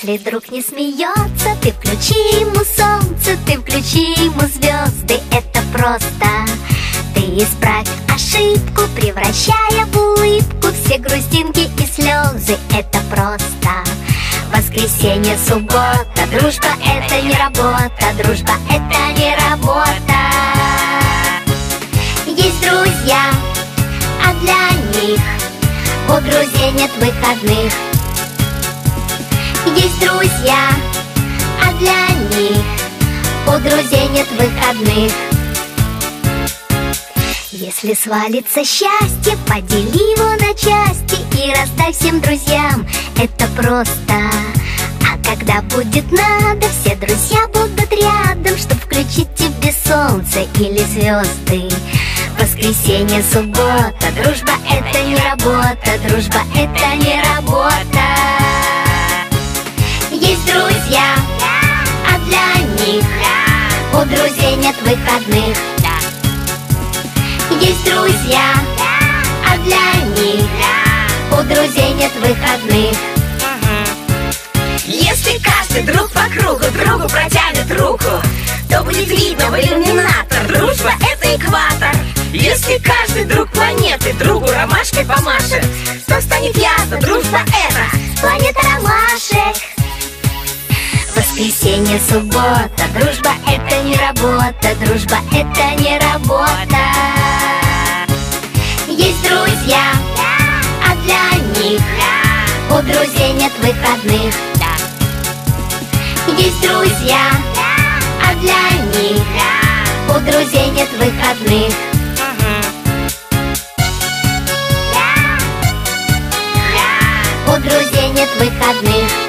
Если друг не смеется, ты включи ему солнце, ты включи ему звезды, это просто. Ты исправь ошибку, превращая в улыбку все грустинки и слезы, это просто. Воскресенье, суббота, дружба это не работа, дружба это не работа. Есть друзья, а для них у друзей нет выходных. Есть друзья, а для них у друзей нет выходных. Если свалится счастье, подели его на части и раздай всем друзьям, это просто. А когда будет надо, все друзья будут рядом, чтоб включить тебе солнце или звезды. Воскресенье, суббота, дружба это не работа, дружба это не работа. Есть друзья, а для них у друзей нет выходных. Есть друзья, а для них у друзей нет выходных. Если каждый друг по кругу другу протянет руку, то будет видно в иллюминатор, дружба это экватор. Если каждый друг планеты другу ромашкой помашет, то станет ясно, дружба это планета ромашек. Воскресенье, суббота, дружба это не работа, дружба это не работа. Есть друзья, а для них у друзей нет выходных. Есть друзья, а для них у друзей нет выходных. У друзей нет выходных.